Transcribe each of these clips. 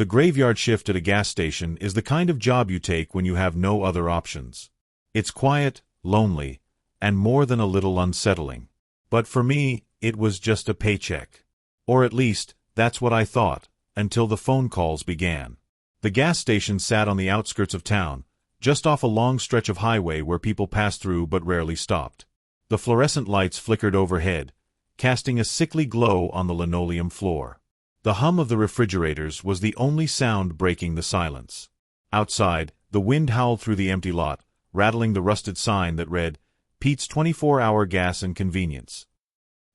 The graveyard shift at a gas station is the kind of job you take when you have no other options. It's quiet, lonely, and more than a little unsettling. But for me, it was just a paycheck. Or at least, that's what I thought, until the phone calls began. The gas station sat on the outskirts of town, just off a long stretch of highway where people passed through but rarely stopped. The fluorescent lights flickered overhead, casting a sickly glow on the linoleum floor. The hum of the refrigerators was the only sound breaking the silence. Outside, the wind howled through the empty lot, rattling the rusted sign that read, "Pete's 24-hour gas and convenience."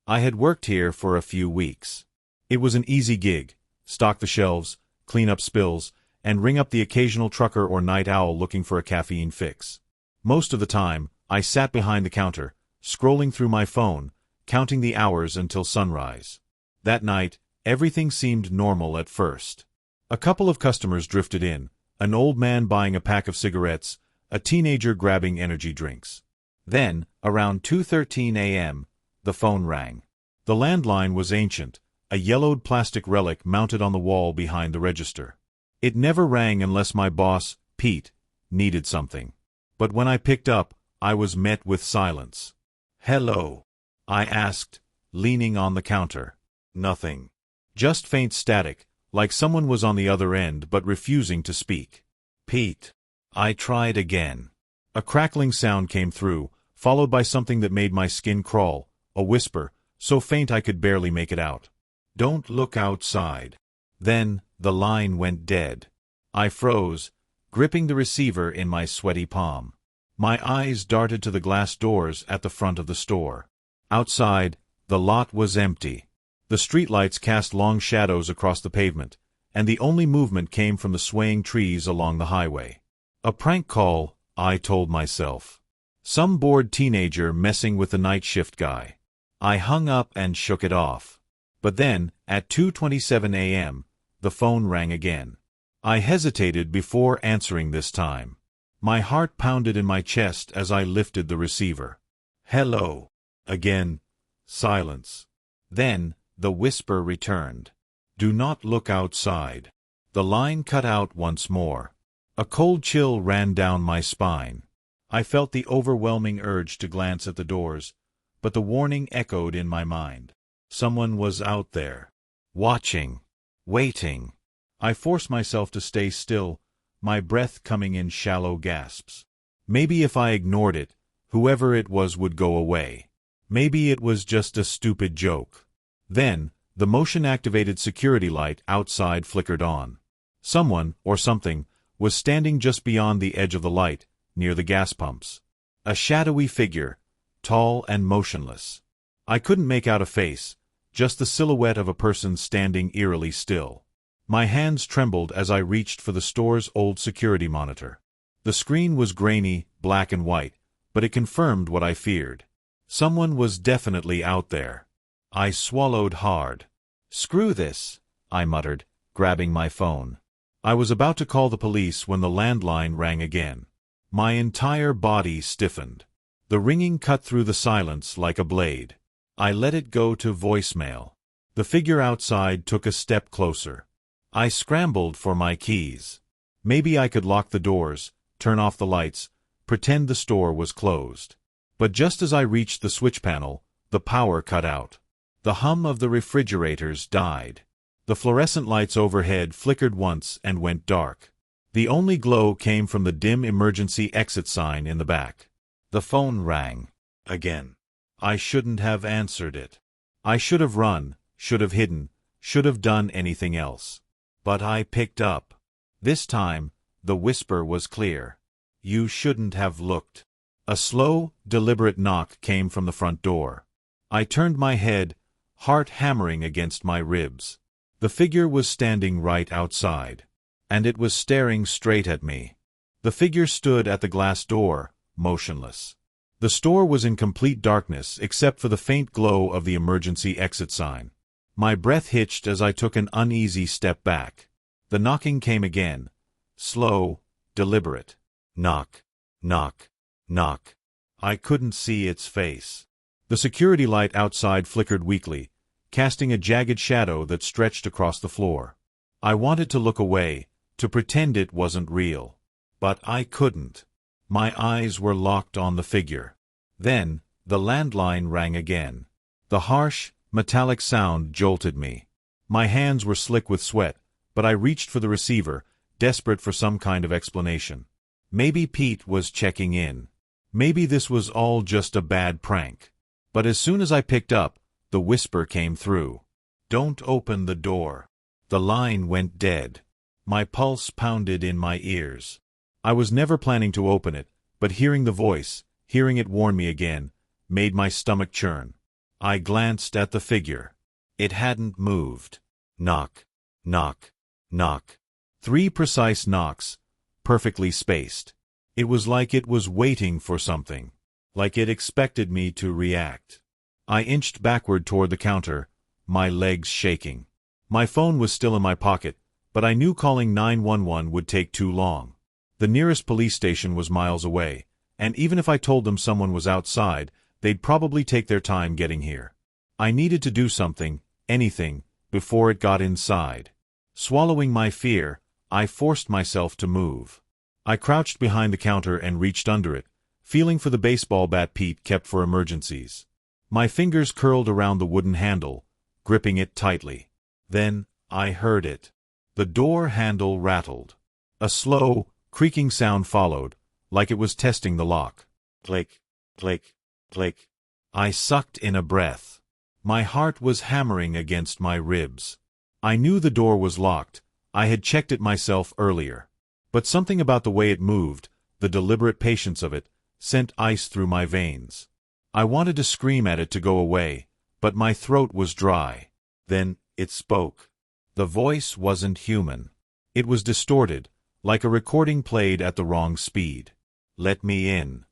I had worked here for a few weeks. It was an easy gig: stock the shelves, clean up spills, and ring up the occasional trucker or night owl looking for a caffeine fix. Most of the time, I sat behind the counter, scrolling through my phone, counting the hours until sunrise. That night, everything seemed normal at first. A couple of customers drifted in, an old man buying a pack of cigarettes, a teenager grabbing energy drinks. Then, around 2:13 a.m., the phone rang. The landline was ancient, a yellowed plastic relic mounted on the wall behind the register. It never rang unless my boss, Pete, needed something. But when I picked up, I was met with silence. "Hello?" I asked, leaning on the counter. Nothing. Just faint static, like someone was on the other end but refusing to speak. "Pete." I tried again. A crackling sound came through, followed by something that made my skin crawl, a whisper, so faint I could barely make it out. "Don't look outside." Then, the line went dead. I froze, gripping the receiver in my sweaty palm. My eyes darted to the glass doors at the front of the store. Outside, the lot was empty. The streetlights cast long shadows across the pavement, and the only movement came from the swaying trees along the highway. A prank call, I told myself. Some bored teenager messing with the night shift guy. I hung up and shook it off. But then, at 2:27 a.m., the phone rang again. I hesitated before answering this time. My heart pounded in my chest as I lifted the receiver. "Hello." Again, silence. Then, the whisper returned. "Do not look outside." The line cut out once more. A cold chill ran down my spine. I felt the overwhelming urge to glance at the doors, but the warning echoed in my mind. Someone was out there, watching, waiting. I forced myself to stay still, my breath coming in shallow gasps. Maybe if I ignored it, whoever it was would go away. Maybe it was just a stupid joke. Then, the motion-activated security light outside flickered on. Someone, or something, was standing just beyond the edge of the light, near the gas pumps. A shadowy figure, tall and motionless. I couldn't make out a face, just the silhouette of a person standing eerily still. My hands trembled as I reached for the store's old security monitor. The screen was grainy, black and white, but it confirmed what I feared. Someone was definitely out there. I swallowed hard. "Screw this," I muttered, grabbing my phone. I was about to call the police when the landline rang again. My entire body stiffened. The ringing cut through the silence like a blade. I let it go to voicemail. The figure outside took a step closer. I scrambled for my keys. Maybe I could lock the doors, turn off the lights, pretend the store was closed. But just as I reached the switch panel, the power cut out. The hum of the refrigerators died. The fluorescent lights overhead flickered once and went dark. The only glow came from the dim emergency exit sign in the back. The phone rang. Again. I shouldn't have answered it. I should have run, should have hidden, should have done anything else. But I picked up. This time, the whisper was clear. "You shouldn't have looked." A slow, deliberate knock came from the front door. I turned my head, heart hammering against my ribs. The figure was standing right outside, and it was staring straight at me. The figure stood at the glass door, motionless. The store was in complete darkness except for the faint glow of the emergency exit sign. My breath hitched as I took an uneasy step back. The knocking came again, slow, deliberate. Knock, knock, knock. I couldn't see its face. The security light outside flickered weakly, casting a jagged shadow that stretched across the floor. I wanted to look away, to pretend it wasn't real. But I couldn't. My eyes were locked on the figure. Then, the landline rang again. The harsh, metallic sound jolted me. My hands were slick with sweat, but I reached for the receiver, desperate for some kind of explanation. Maybe Pete was checking in. Maybe this was all just a bad prank. But as soon as I picked up, the whisper came through. "Don't open the door." The line went dead. My pulse pounded in my ears. I was never planning to open it, but hearing the voice, hearing it warn me again, made my stomach churn. I glanced at the figure. It hadn't moved. Knock, knock, knock. 3 precise knocks, perfectly spaced. It was like it was waiting for something, like it expected me to react. I inched backward toward the counter, my legs shaking. My phone was still in my pocket, but I knew calling 911 would take too long. The nearest police station was miles away, and even if I told them someone was outside, they'd probably take their time getting here. I needed to do something, anything, before it got inside. Swallowing my fear, I forced myself to move. I crouched behind the counter and reached under it, feeling for the baseball bat Pete kept for emergencies. My fingers curled around the wooden handle, gripping it tightly. Then, I heard it. The door handle rattled. A slow, creaking sound followed, like it was testing the lock. Click, click, click. I sucked in a breath. My heart was hammering against my ribs. I knew the door was locked. I had checked it myself earlier. But something about the way it moved, the deliberate patience of it, sent ice through my veins. I wanted to scream at it to go away, but my throat was dry. Then, it spoke. The voice wasn't human. It was distorted, like a recording played at the wrong speed. "Let me in."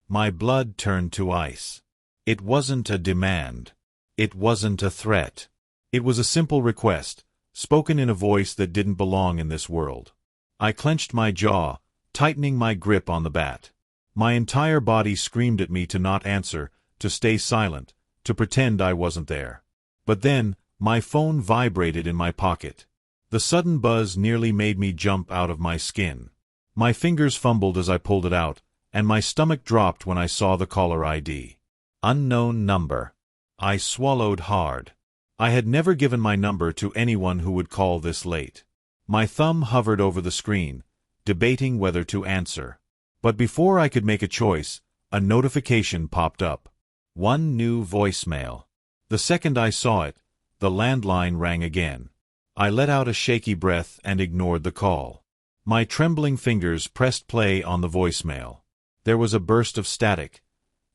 My blood turned to ice. It wasn't a demand. It wasn't a threat. It was a simple request, spoken in a voice that didn't belong in this world. I clenched my jaw, tightening my grip on the bat. My entire body screamed at me to not answer, to stay silent, to pretend I wasn't there. But then, my phone vibrated in my pocket. The sudden buzz nearly made me jump out of my skin. My fingers fumbled as I pulled it out, and my stomach dropped when I saw the caller ID. Unknown number. I swallowed hard. I had never given my number to anyone who would call this late. My thumb hovered over the screen, debating whether to answer. But before I could make a choice, a notification popped up. 1 new voicemail. The second I saw it, the landline rang again. I let out a shaky breath and ignored the call. My trembling fingers pressed play on the voicemail. There was a burst of static,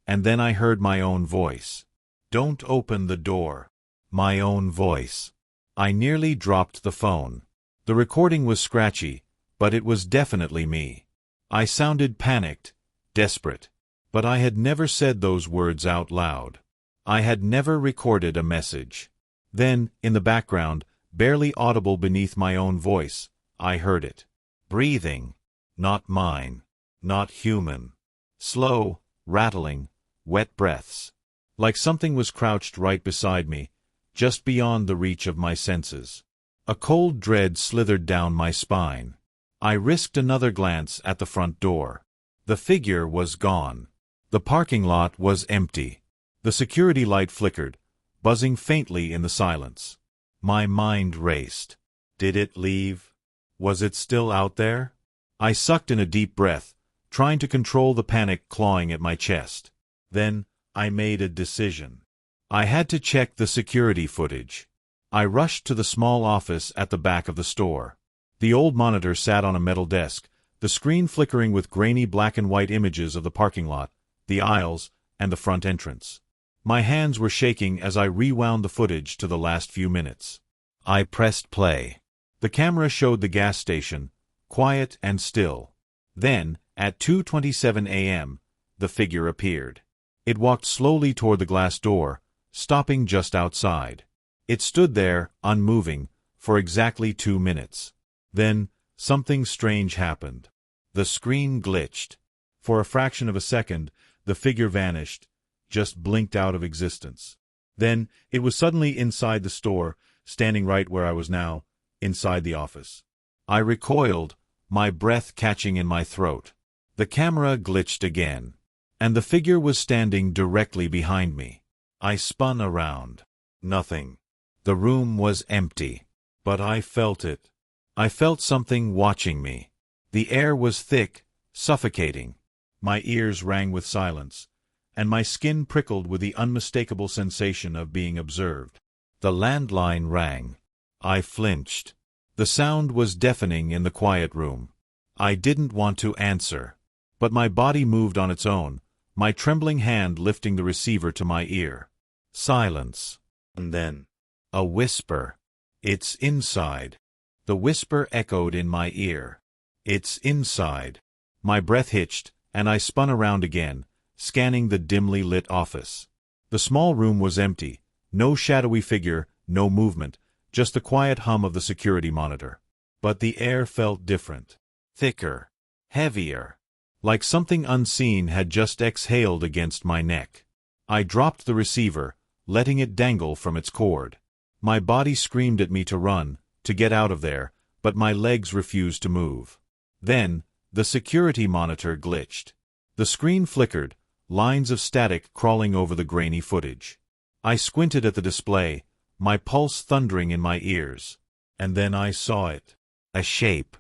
and then I heard my own voice. "Don't open the door." My own voice. I nearly dropped the phone. The recording was scratchy, but it was definitely me. I sounded panicked, desperate. But I had never said those words out loud. I had never recorded a message. Then, in the background, barely audible beneath my own voice, I heard it. Breathing. Not mine. Not human. Slow, rattling, wet breaths. Like something was crouched right beside me, just beyond the reach of my senses. A cold dread slithered down my spine. I risked another glance at the front door. The figure was gone. The parking lot was empty. The security light flickered, buzzing faintly in the silence. My mind raced. Did it leave? Was it still out there? I sucked in a deep breath, trying to control the panic clawing at my chest. Then, I made a decision. I had to check the security footage. I rushed to the small office at the back of the store. The old monitor sat on a metal desk, the screen flickering with grainy black and white images of the parking lot, the aisles, and the front entrance. My hands were shaking as I rewound the footage to the last few minutes. I pressed play. The camera showed the gas station, quiet and still. Then, at 2:27 a.m., the figure appeared. It walked slowly toward the glass door, stopping just outside. It stood there, unmoving, for exactly 2 minutes. Then, something strange happened. The screen glitched. For a fraction of a second, the figure vanished, just blinked out of existence. Then, it was suddenly inside the store, standing right where I was now, inside the office. I recoiled, my breath catching in my throat. The camera glitched again, and the figure was standing directly behind me. I spun around. Nothing. The room was empty. But I felt it. I felt something watching me. The air was thick, suffocating. My ears rang with silence, and my skin prickled with the unmistakable sensation of being observed. The landline rang. I flinched. The sound was deafening in the quiet room. I didn't want to answer, but my body moved on its own, my trembling hand lifting the receiver to my ear. Silence. And then, a whisper. "It's inside." The whisper echoed in my ear. "It's inside." My breath hitched, and I spun around again, scanning the dimly lit office. The small room was empty, no shadowy figure, no movement, just the quiet hum of the security monitor. But the air felt different. Thicker. Heavier. Like something unseen had just exhaled against my neck. I dropped the receiver, letting it dangle from its cord. My body screamed at me to run, to get out of there, but my legs refused to move. Then, the security monitor glitched. The screen flickered, lines of static crawling over the grainy footage. I squinted at the display, my pulse thundering in my ears. And then I saw it. A shape.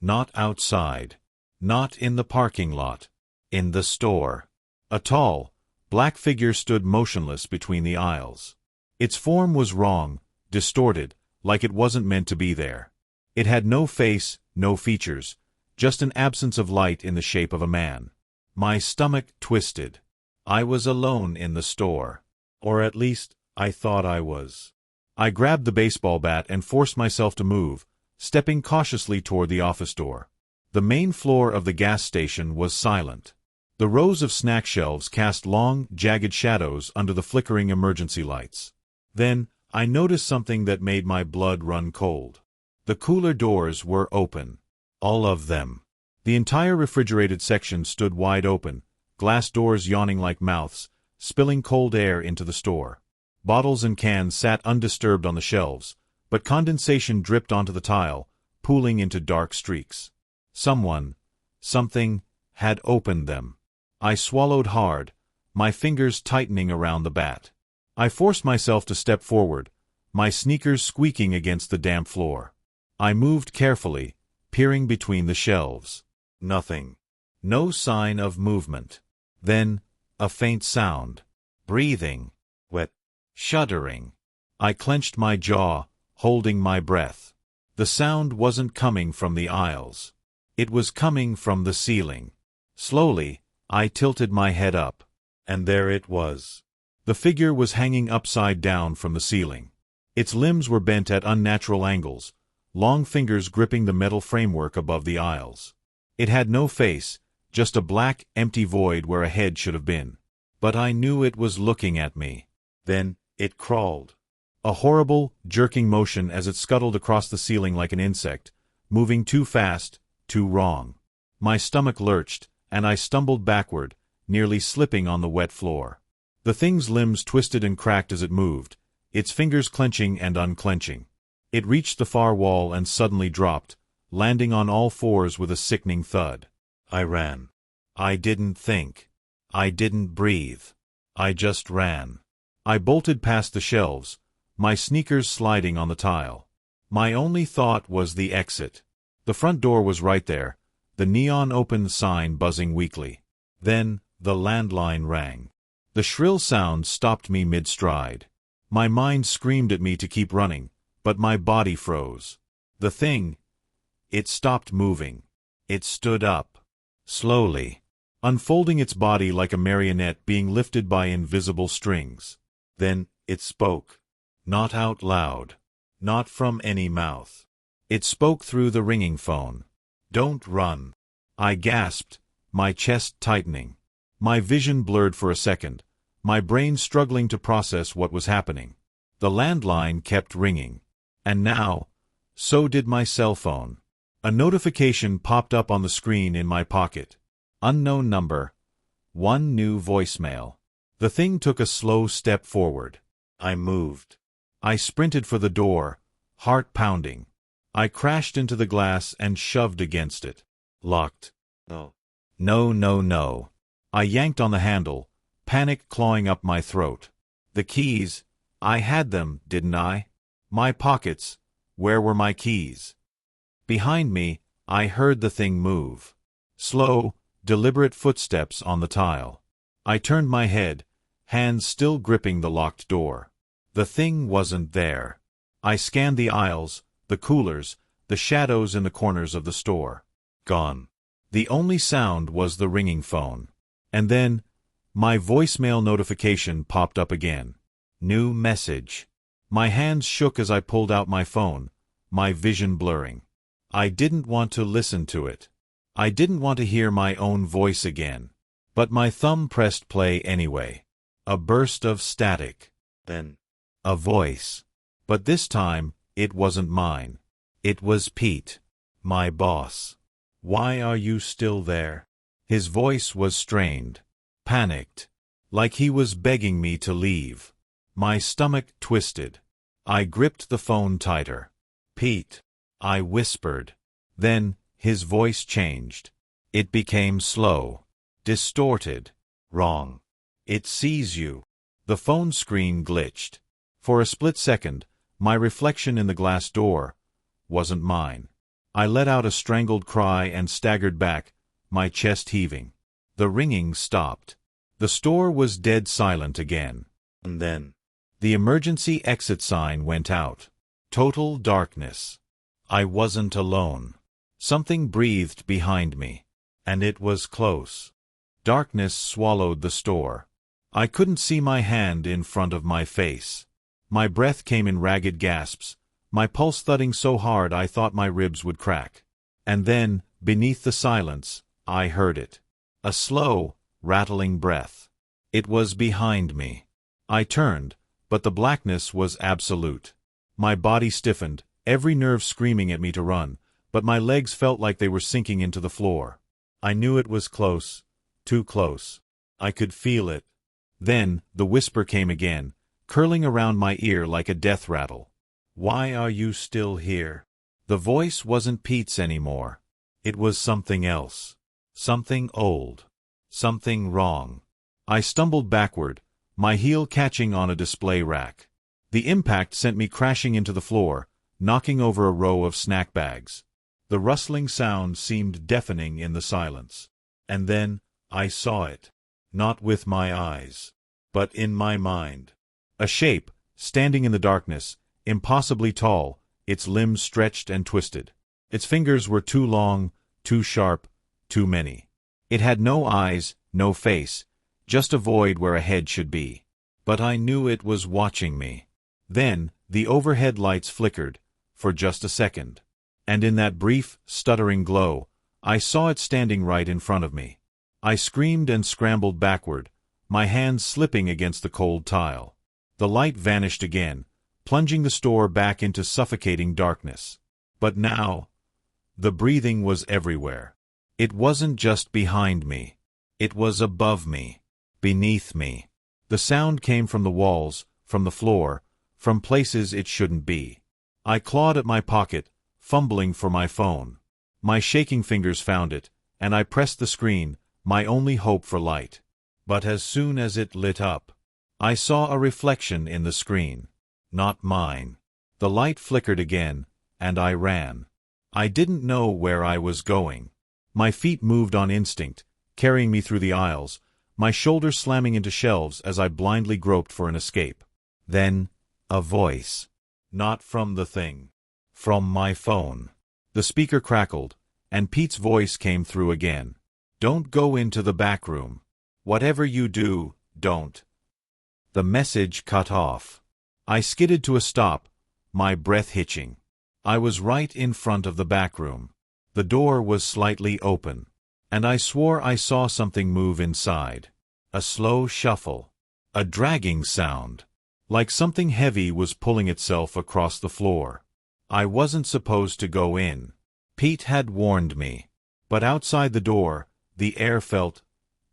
Not outside. Not in the parking lot. In the store. A tall, black figure stood motionless between the aisles. Its form was wrong, distorted, like it wasn't meant to be there. It had no face, no features, just an absence of light in the shape of a man. My stomach twisted. I was alone in the store. Or at least, I thought I was. I grabbed the baseball bat and forced myself to move, stepping cautiously toward the office door. The main floor of the gas station was silent. The rows of snack shelves cast long, jagged shadows under the flickering emergency lights. Then, I noticed something that made my blood run cold. The cooler doors were open. All of them. The entire refrigerated section stood wide open, glass doors yawning like mouths, spilling cold air into the store. Bottles and cans sat undisturbed on the shelves, but condensation dripped onto the tile, pooling into dark streaks. Someone, something, had opened them. I swallowed hard, my fingers tightening around the bat. I forced myself to step forward, my sneakers squeaking against the damp floor. I moved carefully, peering between the shelves. Nothing. No sign of movement. Then, a faint sound. Breathing. Wet. Shuddering. I clenched my jaw, holding my breath. The sound wasn't coming from the aisles. It was coming from the ceiling. Slowly, I tilted my head up. And there it was. The figure was hanging upside down from the ceiling. Its limbs were bent at unnatural angles, long fingers gripping the metal framework above the aisles. It had no face, just a black, empty void where a head should have been. But I knew it was looking at me. Then, it crawled. A horrible, jerking motion as it scuttled across the ceiling like an insect, moving too fast, too wrong. My stomach lurched, and I stumbled backward, nearly slipping on the wet floor. The thing's limbs twisted and cracked as it moved, its fingers clenching and unclenching. It reached the far wall and suddenly dropped, landing on all fours with a sickening thud. I ran. I didn't think. I didn't breathe. I just ran. I bolted past the shelves, my sneakers sliding on the tile. My only thought was the exit. The front door was right there, the neon open sign buzzing weakly. Then, the landline rang. The shrill sound stopped me mid-stride. My mind screamed at me to keep running, but my body froze. The thing, it stopped moving. It stood up. Slowly. Unfolding its body like a marionette being lifted by invisible strings. Then, it spoke. Not out loud. Not from any mouth. It spoke through the ringing phone. "Don't run." I gasped, my chest tightening. My vision blurred for a second, my brain struggling to process what was happening. The landline kept ringing. And now, so did my cell phone. A notification popped up on the screen in my pocket. Unknown number. One new voicemail. The thing took a slow step forward. I moved. I sprinted for the door, heart pounding. I crashed into the glass and shoved against it. Locked. No. No, no, no. I yanked on the handle, panic clawing up my throat. The keys, I had them, didn't I? My pockets, where were my keys? Behind me, I heard the thing move. Slow, deliberate footsteps on the tile. I turned my head, hands still gripping the locked door. The thing wasn't there. I scanned the aisles, the coolers, the shadows in the corners of the store. Gone. The only sound was the ringing phone. And then, my voicemail notification popped up again. New message. My hands shook as I pulled out my phone, my vision blurring. I didn't want to listen to it. I didn't want to hear my own voice again. But my thumb pressed play anyway. A burst of static. Then, a voice. But this time, it wasn't mine. It was Pete, my boss. Why are you still there? His voice was strained, panicked, like he was begging me to leave. My stomach twisted. I gripped the phone tighter. Pete, I whispered. Then, his voice changed. It became slow, distorted, wrong. It sees you. The phone screen glitched. For a split second, my reflection in the glass door wasn't mine. I let out a strangled cry and staggered back, my chest heaving. The ringing stopped. The store was dead silent again. and then, The emergency exit sign went out. Total darkness. I wasn't alone. Something breathed behind me. And it was close. Darkness swallowed the store. I couldn't see my hand in front of my face. My breath came in ragged gasps, my pulse thudding so hard I thought my ribs would crack. And then, beneath the silence, I heard it. A slow, rattling breath. It was behind me. I turned, but the blackness was absolute. My body stiffened, every nerve screaming at me to run, but my legs felt like they were sinking into the floor. I knew it was close, too close. I could feel it. Then, the whisper came again, curling around my ear like a death rattle. Why are you still here? The voice wasn't Pete's anymore. It was something else. Something old. Something wrong. I stumbled backward, my heel catching on a display rack. The impact sent me crashing into the floor, knocking over a row of snack bags. The rustling sound seemed deafening in the silence. And then, I saw it. Not with my eyes, but in my mind. A shape, standing in the darkness, impossibly tall, its limbs stretched and twisted. Its fingers were too long, too sharp, too many. It had no eyes, no face, just a void where a head should be. But I knew it was watching me. Then, the overhead lights flickered, for just a second. And in that brief, stuttering glow, I saw it standing right in front of me. I screamed and scrambled backward, my hands slipping against the cold tile. The light vanished again, plunging the store back into suffocating darkness. But now, the breathing was everywhere. It wasn't just behind me. It was above me, beneath me. The sound came from the walls, from the floor, from places it shouldn't be. I clawed at my pocket, fumbling for my phone. My shaking fingers found it, and I pressed the screen, my only hope for light. But as soon as it lit up, I saw a reflection in the screen. Not mine. The light flickered again, and I ran. I didn't know where I was going. My feet moved on instinct, carrying me through the aisles, my shoulders slamming into shelves as I blindly groped for an escape. Then, a voice. Not from the thing. From my phone. The speaker crackled, and Pete's voice came through again. Don't go into the back room. Whatever you do, don't. The message cut off. I skidded to a stop, my breath hitching. I was right in front of the back room. The door was slightly open, and I swore I saw something move inside. A slow shuffle. A dragging sound. Like something heavy was pulling itself across the floor. I wasn't supposed to go in. Pete had warned me. But outside the door, the air felt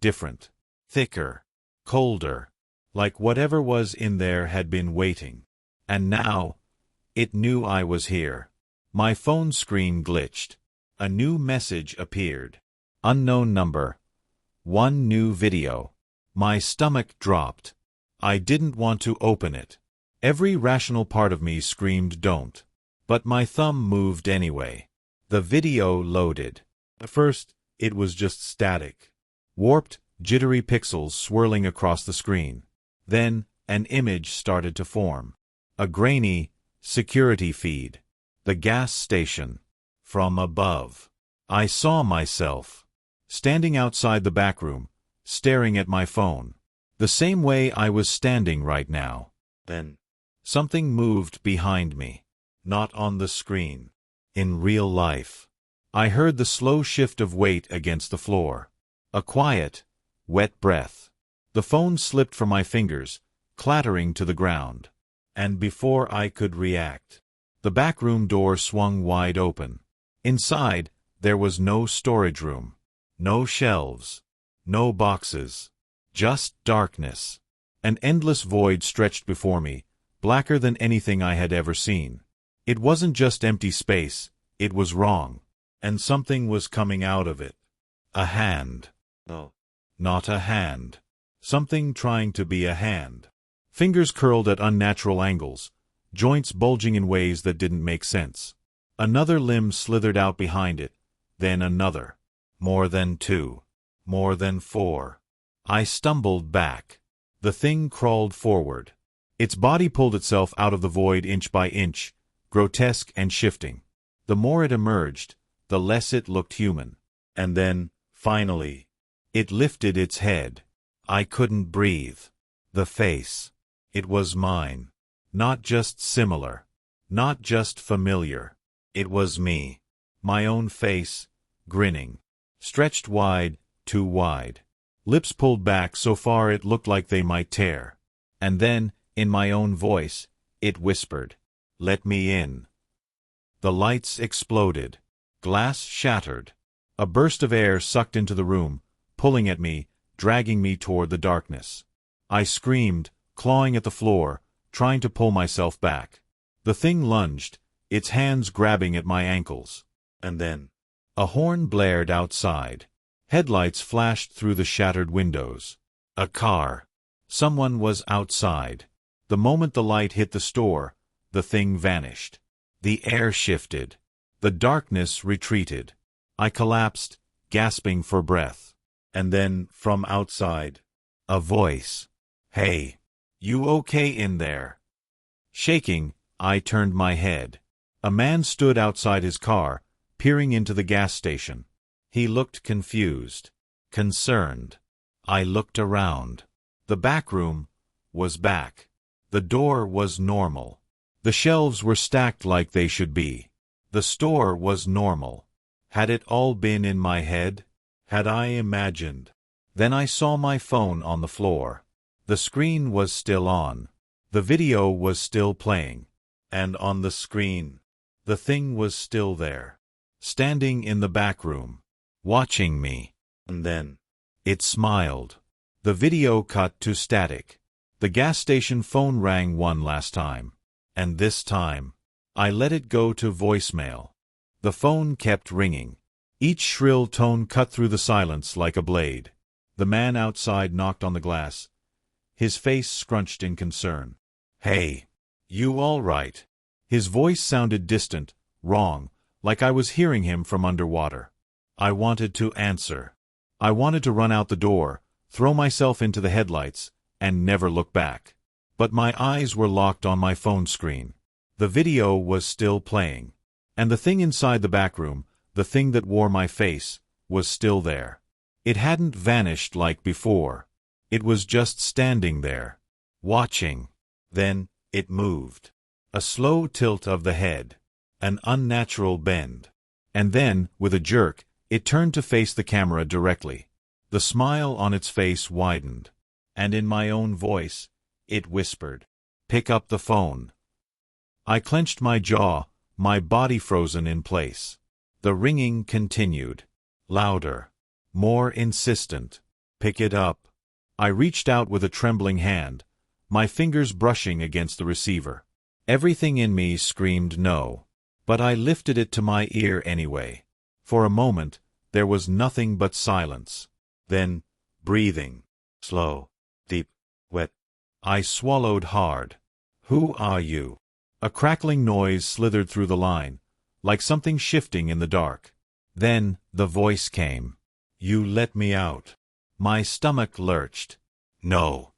different. Thicker. Colder. Like whatever was in there had been waiting. And now, it knew I was here. My phone screen glitched. A new message appeared. Unknown number. One new video. My stomach dropped. I didn't want to open it. Every rational part of me screamed don't. But my thumb moved anyway. The video loaded. At first, it was just static. Warped, jittery pixels swirling across the screen. Then, an image started to form. A grainy, security feed. The gas station. From above. I saw myself. Standing outside the back room, staring at my phone. The same way I was standing right now. Then, something moved behind me. Not on the screen. In real life. I heard the slow shift of weight against the floor. A quiet, wet breath. The phone slipped from my fingers, clattering to the ground. And before I could react, the back room door swung wide open. Inside, there was no storage room. No shelves. No boxes. Just darkness. An endless void stretched before me, blacker than anything I had ever seen. It wasn't just empty space, it was wrong. And something was coming out of it. A hand. No. Not a hand. Something trying to be a hand. Fingers curled at unnatural angles, joints bulging in ways that didn't make sense. Another limb slithered out behind it, then another. More than two. More than four. I stumbled back. The thing crawled forward. Its body pulled itself out of the void inch by inch, grotesque and shifting. The more it emerged, the less it looked human. And then, finally, it lifted its head. I couldn't breathe. The face. It was mine. Not just similar. Not just familiar. It was me. My own face, grinning. Stretched wide, too wide. Lips pulled back so far it looked like they might tear. And then, in my own voice, it whispered, "Let me in." The lights exploded. Glass shattered. A burst of air sucked into the room, pulling at me, dragging me toward the darkness. I screamed, clawing at the floor, trying to pull myself back. The thing lunged, its hands grabbing at my ankles. And then, a horn blared outside. Headlights flashed through the shattered windows. A car. Someone was outside. The moment the light hit the store, the thing vanished. The air shifted. The darkness retreated. I collapsed, gasping for breath. And then, from outside, a voice. "Hey, you okay in there?" Shaking, I turned my head. A man stood outside his car, peering into the gas station. He looked confused, concerned. I looked around. The back room was back. The door was normal. The shelves were stacked like they should be. The store was normal. Had it all been in my head? Had I imagined? Then I saw my phone on the floor. The screen was still on. The video was still playing. And on the screen, the thing was still there. Standing in the back room. Watching me. And then, it smiled. The video cut to static. The gas station phone rang one last time. And this time, I let it go to voicemail. The phone kept ringing. Each shrill tone cut through the silence like a blade. The man outside knocked on the glass, his face scrunched in concern. "Hey, you all right?" His voice sounded distant, wrong, like I was hearing him from underwater. I wanted to answer. I wanted to run out the door, throw myself into the headlights, and never look back. But my eyes were locked on my phone screen. The video was still playing. And the thing inside the back room, the thing that wore my face, was still there. It hadn't vanished like before. It was just standing there, watching. Then, it moved. A slow tilt of the head. An unnatural bend. And then, with a jerk, it turned to face the camera directly. The smile on its face widened. And in my own voice, it whispered, "Pick up the phone." I clenched my jaw, my body frozen in place. The ringing continued. Louder. More insistent. "Pick it up." I reached out with a trembling hand, my fingers brushing against the receiver. Everything in me screamed no. But I lifted it to my ear anyway. For a moment, there was nothing but silence. Then, breathing. Slow, deep, wet. I swallowed hard. "Who are you?" A crackling noise slithered through the line, like something shifting in the dark. Then, the voice came. "You let me out." My stomach lurched. No,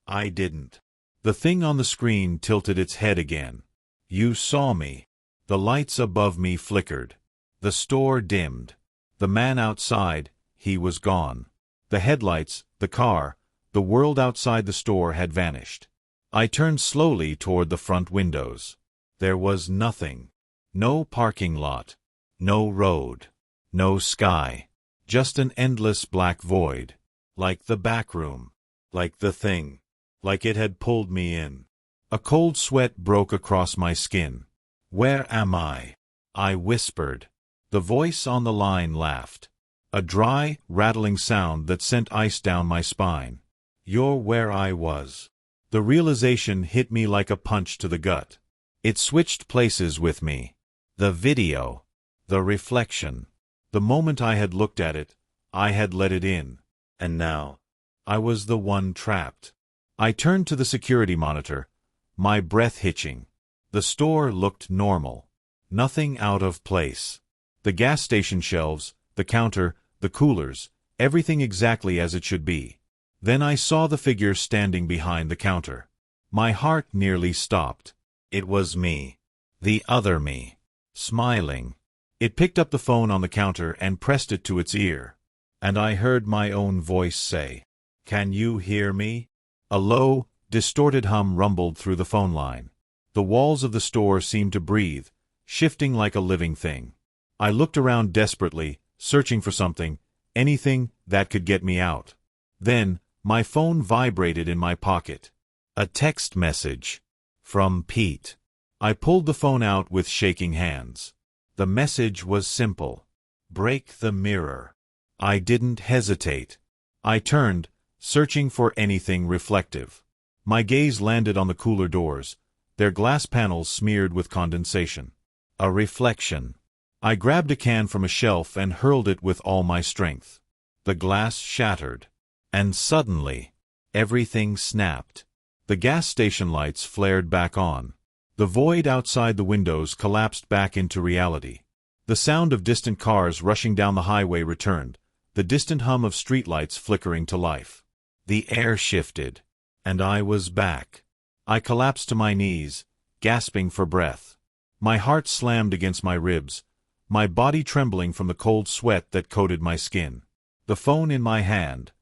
I didn't. The thing on the screen tilted its head again. "You saw me." The lights above me flickered. The store dimmed. The man outside, he was gone. The headlights, the car, the world outside the store had vanished. I turned slowly toward the front windows. There was nothing. No parking lot. No road. No sky. Just an endless black void. Like the back room. Like the thing. Like it had pulled me in. A cold sweat broke across my skin. "Where am I?" I whispered. The voice on the line laughed. A dry, rattling sound that sent ice down my spine. "You're where I was." The realization hit me like a punch to the gut. It switched places with me. The video. The reflection. The moment I had looked at it, I had let it in. And now, I was the one trapped. I turned to the security monitor, my breath hitching. The store looked normal. Nothing out of place. The gas station shelves, the counter, the coolers, everything exactly as it should be. Then I saw the figure standing behind the counter. My heart nearly stopped. It was me. The other me. Smiling. It picked up the phone on the counter and pressed it to its ear. And I heard my own voice say, "Can you hear me?" A low, distorted hum rumbled through the phone line. The walls of the store seemed to breathe, shifting like a living thing. I looked around desperately, searching for something, anything that could get me out. Then, my phone vibrated in my pocket. A text message. From Pete. I pulled the phone out with shaking hands. The message was simple. "Break the mirror." I didn't hesitate. I turned, searching for anything reflective. My gaze landed on the cooler doors, their glass panels smeared with condensation. A reflection. I grabbed a can from a shelf and hurled it with all my strength. The glass shattered. And suddenly, everything snapped. The gas station lights flared back on. The void outside the windows collapsed back into reality. The sound of distant cars rushing down the highway returned, the distant hum of streetlights flickering to life. The air shifted, and I was back. I collapsed to my knees, gasping for breath. My heart slammed against my ribs, my body trembling from the cold sweat that coated my skin. The phone in my hand.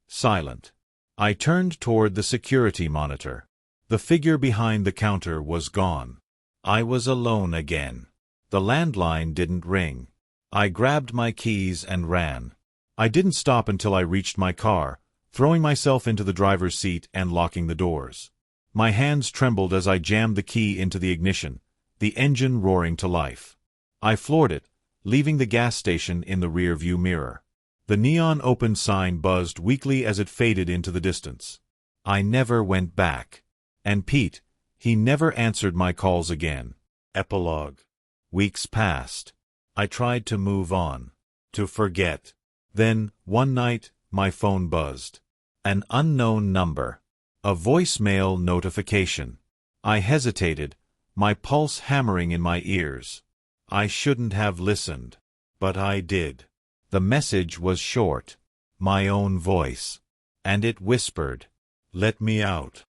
Silent. I turned toward the security monitor. The figure behind the counter was gone. I was alone again. The landline didn't ring. I grabbed my keys and ran. I didn't stop until I reached my car, throwing myself into the driver's seat and locking the doors. My hands trembled as I jammed the key into the ignition, the engine roaring to life. I floored it, leaving the gas station in the rear-view mirror. The neon open sign buzzed weakly as it faded into the distance. I never went back. And Pete, he never answered my calls again. Epilogue. Weeks passed. I tried to move on, to forget. Then, one night, my phone buzzed. An unknown number. A voicemail notification. I hesitated, my pulse hammering in my ears. I shouldn't have listened. But I did. The message was short. My own voice. And it whispered, "Let me out."